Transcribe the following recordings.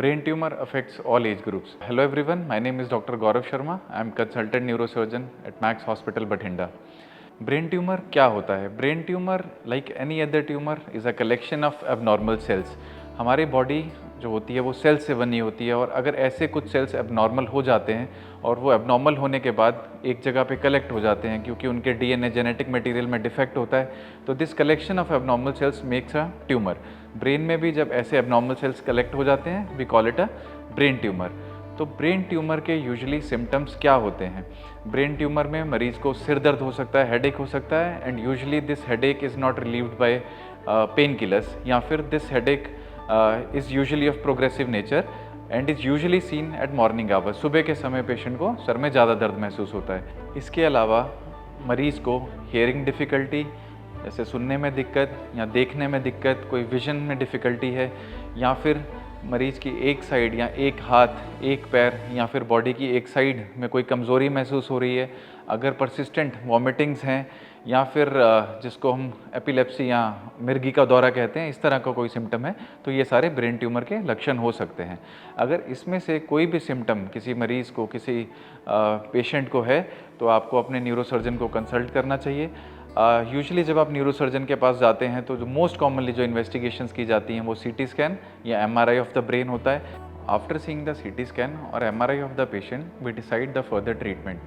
Brain tumor affects all age groups. Hello everyone, my name is Dr. Gaurav Sharma. I am consultant neurosurgeon at Max Hospital Bathinda. Brain tumour क्या होता है? Brain tumour like any other tumour is a collection of abnormal cells. हमारी body जो होती है वो sales से बनी होती है और अगर ऐसे कुछ सेल्स एबनॉर्मल हो जाते हैं और वो एबनॉर्मल होने के बाद एक जगह पे कलेक्ट हो जाते हैं क्योंकि उनके डीएनए जेनेटिक मटेरियल में डिफेक्ट होता है, तो this collection of abnormal cells makes a tumour. Brain में भी जब ऐसे एबनॉर्मल सेल्स कलेक्ट हो जाते हैं we call it a brain tumour. तो ब्रेन ट्यूमर के यूजुअली सिम्टम्स क्या होते हैं? ब्रेन ट्यूमर में मरीज़ को सिर दर्द हो सकता है, हेडेक हो सकता है, and usually this headache is not relieved by pain killers, या फिर this headache is usually of progressive nature and is usually scene eight morning hours. सुबह के समय पेशेंट को सर में ज़्यादा दर्द महसूस होता है. इसके अलावा मरीज़ को हियरिंग डिफ़िकल्टी, जैसे सुनने में दिक्कत या देखने में दिक्कत, कोई विजन में डिफ़िकल्टी है, या फिर मरीज़ की एक साइड या एक हाथ, एक पैर या फिर बॉडी की एक साइड में कोई कमज़ोरी महसूस हो रही है, अगर परसिस्टेंट वॉमिटिंग्स हैं, या फिर जिसको हम एपिलेप्सी या मिर्गी का दौरा कहते हैं, इस तरह का कोई सिम्टम है, तो ये सारे ब्रेन ट्यूमर के लक्षण हो सकते हैं. अगर इसमें से कोई भी सिम्टम किसी मरीज़ को, किसी पेशेंट को है, तो आपको अपने न्यूरोसर्जन को कंसल्ट करना चाहिए. यूजुअली जब आप न्यूरोसर्जन के पास जाते हैं तो जो मोस्ट कॉमनली जो इन्वेस्टिगेशंस की जाती हैं वो सीटी स्कैन या एमआरआई ऑफ द ब्रेन होता है. After seeing the CT scan और MRI of the patient we decide the further treatment.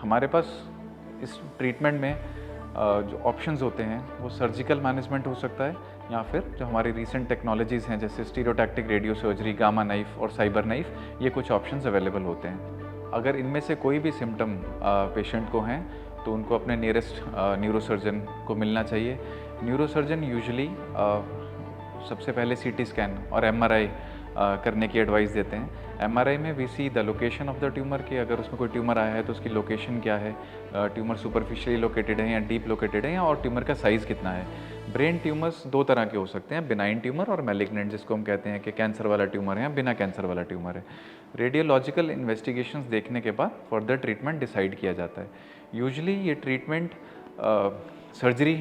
हमारे पास इस ट्रीटमेंट में जो ऑप्शंस होते हैं वो सर्जिकल मैनेजमेंट हो सकता है, या फिर जो हमारी रीसेंट टेक्नोलॉजीज़ हैं जैसे stereotactic radio surgery, gamma knife और साइबर नाइफ, ये कुछ ऑप्शंस अवेलेबल होते हैं. अगर इनमें से कोई भी सिम्टम पेशेंट को हैं तो उनको अपने नियरेस्ट न्यूरोसर्जन को मिलना चाहिए. न्यूरोसर्जन यूजुअली सबसे पहले सीटी स्कैन और एमआरआई करने की एडवाइस देते हैं. एमआरआई में we see the location of the tumour, कि अगर उसमें कोई ट्यूमर आया है तो उसकी लोकेशन क्या है, ट्यूमर सुपरफिशियली लोकेटेड है या डीप लोकेटेड है, और ट्यूमर का साइज़ कितना है. ब्रेन ट्यूमर्स दो तरह के हो सकते हैं, बिनाइन ट्यूमर और मैलिग्नेंट, जिसको हम कहते हैं कि कैंसर वाला ट्यूमर है या बिना कैंसर वाला ट्यूमर है. रेडियोलॉजिकल इन्वेस्टिगेशंस देखने के बाद फर्दर ट्रीटमेंट डिसाइड किया जाता है. यूजुअली ये ट्रीटमेंट सर्जरी,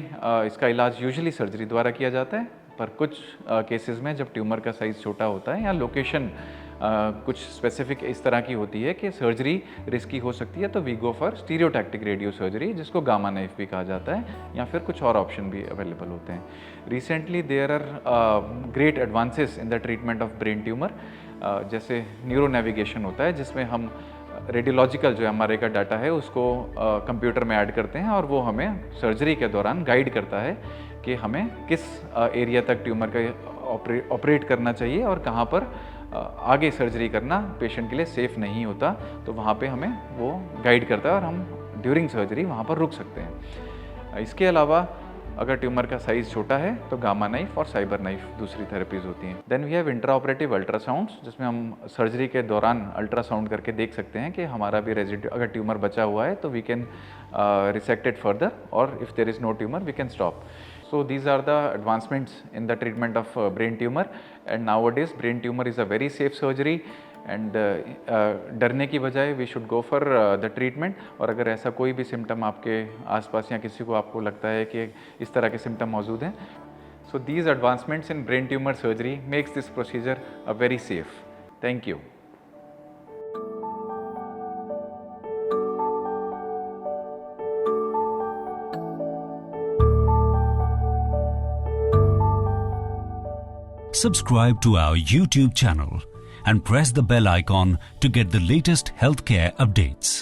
इसका इलाज यूजुअली सर्जरी द्वारा किया जाता है, पर कुछ केसेस में जब ट्यूमर का साइज़ छोटा होता है या लोकेशन कुछ स्पेसिफिक इस तरह की होती है कि सर्जरी रिस्की हो सकती है, तो we go for stereotactic radio surgery, जिसको गामा नाइफ भी कहा जाता है, या फिर कुछ और ऑप्शन भी अवेलेबल होते हैं. Recently there are great advances in the treatment of brain tumour. जैसे न्यूरो नेविगेशन होता है जिसमें हम रेडियोलॉजिकल जो एमआरआई का डाटा है उसको कंप्यूटर में ऐड करते हैं और वो हमें सर्जरी के दौरान गाइड करता है कि हमें किस एरिया तक ट्यूमर का ऑपरेट करना चाहिए और कहाँ पर आगे सर्जरी करना पेशेंट के लिए सेफ़ नहीं होता, तो वहाँ पे हमें वो गाइड करता है और हम ड्यूरिंग सर्जरी वहाँ पर रुक सकते हैं. इसके अलावा अगर ट्यूमर का साइज़ छोटा है तो गामा नाइफ और साइबर नाइफ दूसरी थेरेपीज़ होती हैं. Then we have intraoperative ultrasounds, जिसमें हम सर्जरी के दौरान अल्ट्रासाउंड करके देख सकते हैं कि हमारा भी रेजिड्यू, अगर ट्यूमर बचा हुआ है तो we can resect it further, और if there is no tumour we can stop. So these are the advancements in the treatment of brain tumor, and nowadays brain tumor is a very safe surgery, and डरने की बजाय we should go for the treatment. और अगर ऐसा कोई भी symptom आपके आसपास या किसी को आपको लगता है कि इस तरह के सिम्टम मौजूद हैं, so these advancements in brain tumor surgery makes this procedure a very safe. Thank you. Subscribe to our YouTube channel and press the bell icon to get the latest healthcare updates.